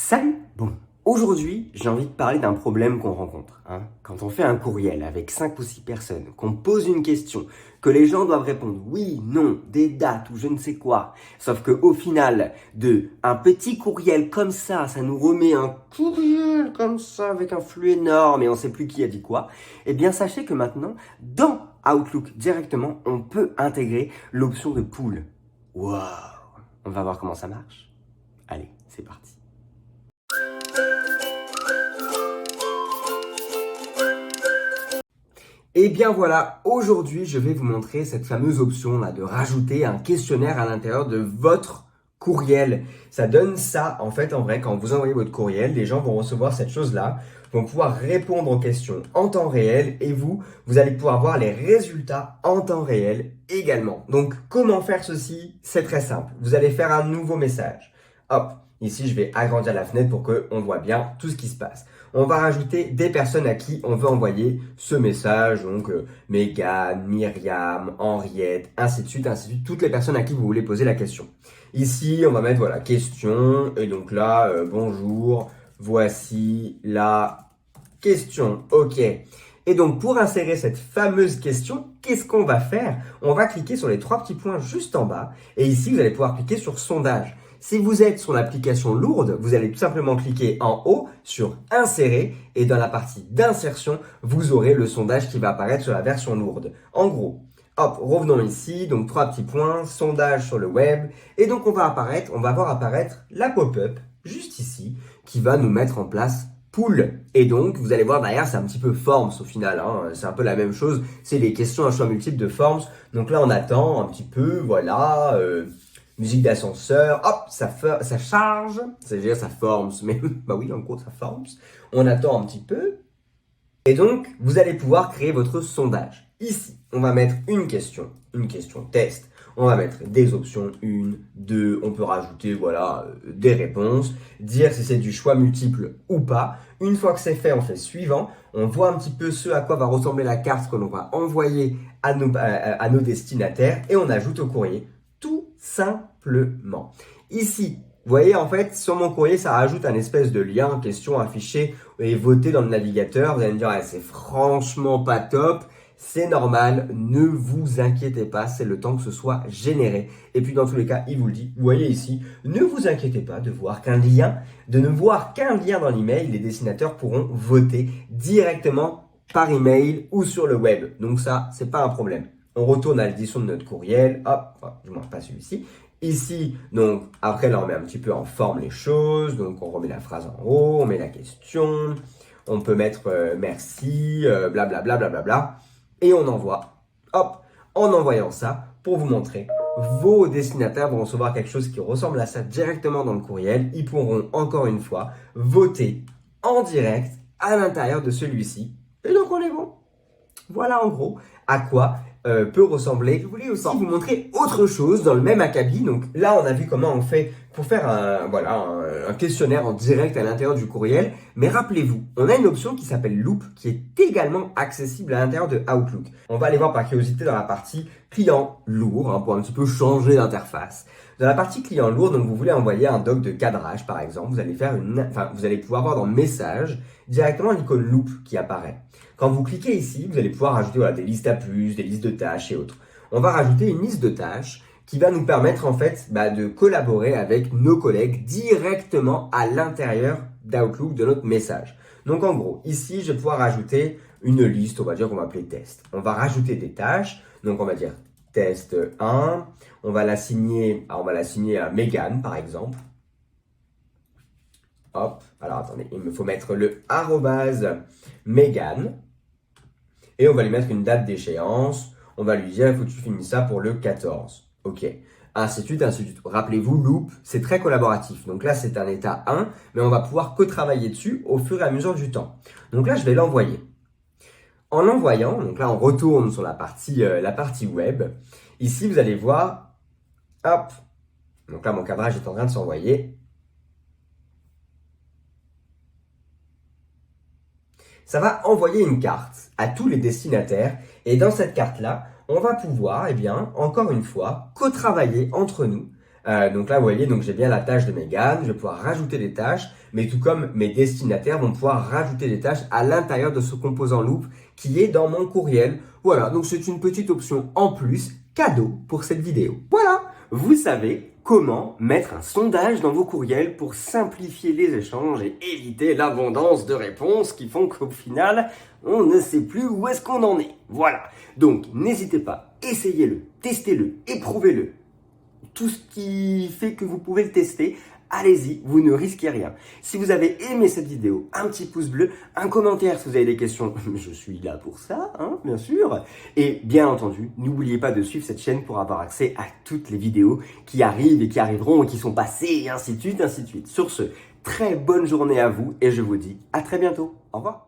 Salut! Bon, aujourd'hui, j'ai envie de parler d'un problème qu'on rencontre. Quand on fait un courriel avec 5 ou 6 personnes, qu'on pose une question, que les gens doivent répondre oui, non, des dates ou je ne sais quoi, sauf qu'au final, de un petit courriel comme ça nous remet un courriel comme ça avec un flux énorme et on ne sait plus qui a dit quoi, eh bien sachez que maintenant, dans Outlook directement, on peut intégrer l'option de pool. Waouh! On va voir comment ça marche. Allez, c'est parti. Et bien voilà, aujourd'hui je vais vous montrer cette fameuse option là de rajouter un questionnaire à l'intérieur de votre courriel. Ça donne ça en fait en vrai quand vous envoyez votre courriel, les gens vont recevoir cette chose là, vont pouvoir répondre aux questions en temps réel et vous allez pouvoir voir les résultats en temps réel également. Donc comment faire ceci? C'est très simple. Vous allez faire un nouveau message. Hop, ici je vais agrandir la fenêtre pour qu'on voit bien tout ce qui se passe. On va rajouter des personnes à qui on veut envoyer ce message, donc Mégane, Myriam, Henriette, ainsi de suite, toutes les personnes à qui vous voulez poser la question. Ici, on va mettre voilà, question, et donc là, bonjour, voici la question, ok. Et donc pour insérer cette fameuse question, qu'est-ce qu'on va faire? On va cliquer sur les 3 petits points juste en bas, et ici vous allez pouvoir cliquer sur sondage. Si vous êtes sur l'application lourde, vous allez tout simplement cliquer en haut sur insérer et dans la partie d'insertion, vous aurez le sondage qui va apparaître sur la version lourde. En gros, hop, revenons ici, donc 3 petits points, sondage sur le web et donc on va voir apparaître la pop-up juste ici qui va nous mettre en place pool. Et donc, vous allez voir derrière, c'est un petit peu Forms au final. C'est un peu la même chose. C'est les questions à choix multiples de Forms. Donc là, on attend un petit peu, voilà. Musique d'ascenseur, hop, ça charge, c'est-à-dire ça forme, mais bah oui, en gros, ça forme. On attend un petit peu. Et donc, vous allez pouvoir créer votre sondage. Ici, on va mettre une question test. On va mettre des options, 1, 2, on peut rajouter, voilà, des réponses, dire si c'est du choix multiple ou pas. Une fois que c'est fait, on fait suivant. On voit un petit peu ce à quoi va ressembler la carte que l'on va envoyer à nos destinataires et on ajoute au courrier. Tout simplement. Ici, vous voyez, en fait, sur mon courrier, ça rajoute un espèce de lien en question affiché et voté dans le navigateur. Vous allez me dire, c'est franchement pas top. C'est normal, ne vous inquiétez pas, c'est le temps que ce soit généré. Et puis dans tous les cas, il vous le dit, vous voyez ici, ne vous inquiétez pas de ne voir qu'un lien dans l'email, les destinataires pourront voter directement par email ou sur le web. Donc ça, c'est pas un problème. On retourne à l'édition de notre courriel, hop, enfin, du moins pas celui-ci. Ici, donc, après là, on met un petit peu en forme les choses, donc on remet la phrase en haut, on met la question, on peut mettre merci, blablabla, blablabla, et on envoie, hop, en envoyant ça, pour vous montrer, vos destinataires vont recevoir quelque chose qui ressemble à ça directement dans le courriel, ils pourront encore une fois voter en direct à l'intérieur de celui-ci, et donc on est bon. Voilà en gros à quoi peut ressembler. Je voulais aussi vous montrer autre chose dans le même acabit. Donc là, on a vu comment on fait pour faire un questionnaire en direct à l'intérieur du courriel. Mais rappelez-vous, on a une option qui s'appelle Loop qui est également accessible à l'intérieur de Outlook. On va aller voir par curiosité dans la partie client lourd pour un petit peu changer d'interface. Dans la partie client lourd, donc vous voulez envoyer un doc de cadrage par exemple, vous allez pouvoir voir dans Messages directement l'icône Loop qui apparaît. Quand vous cliquez ici, vous allez pouvoir rajouter des listes à plus, des listes de tâches et autres. On va rajouter une liste de tâches qui va nous permettre en fait de collaborer avec nos collègues directement à l'intérieur d'Outlook de notre message. Donc en gros, ici, je vais pouvoir rajouter une liste, on va dire qu'on va appeler test. On va rajouter des tâches, donc on va dire test 1, on va l'assigner à Mégane par exemple. Hop, alors attendez, il me faut mettre le @Mégane. Et on va lui mettre une date d'échéance. On va lui dire, il faut que tu finisses ça pour le 14. Ok. Ainsi de suite, ainsi de suite. Rappelez-vous, Loop, c'est très collaboratif. Donc là, c'est un état 1, mais on va pouvoir co-travailler dessus au fur et à mesure du temps. Donc là, je vais l'envoyer. En l'envoyant, donc là, on retourne sur la partie web. Ici, vous allez voir, hop. Donc là, mon cadrage est en train de s'envoyer. Ça va envoyer une carte à tous les destinataires et dans cette carte-là, on va pouvoir, encore une fois, co-travailler entre nous Donc là, vous voyez, donc j'ai bien la tâche de Mégane, je vais pouvoir rajouter des tâches, mais tout comme mes destinataires vont pouvoir rajouter des tâches à l'intérieur de ce composant loop qui est dans mon courriel. Voilà, donc c'est une petite option en plus, cadeau pour cette vidéo. Voilà, vous savez comment mettre un sondage dans vos courriels pour simplifier les échanges et éviter l'abondance de réponses qui font qu'au final, on ne sait plus où est-ce qu'on en est. Voilà, donc n'hésitez pas, essayez-le, testez-le, éprouvez-le. Tout ce qui fait que vous pouvez le tester, allez-y, vous ne risquez rien. Si vous avez aimé cette vidéo, un petit pouce bleu, un commentaire si vous avez des questions, je suis là pour ça, hein, bien sûr. Et bien entendu, n'oubliez pas de suivre cette chaîne pour avoir accès à toutes les vidéos qui arrivent et qui arriveront et qui sont passées, et ainsi de suite, ainsi de suite. Sur ce, très bonne journée à vous et je vous dis à très bientôt. Au revoir.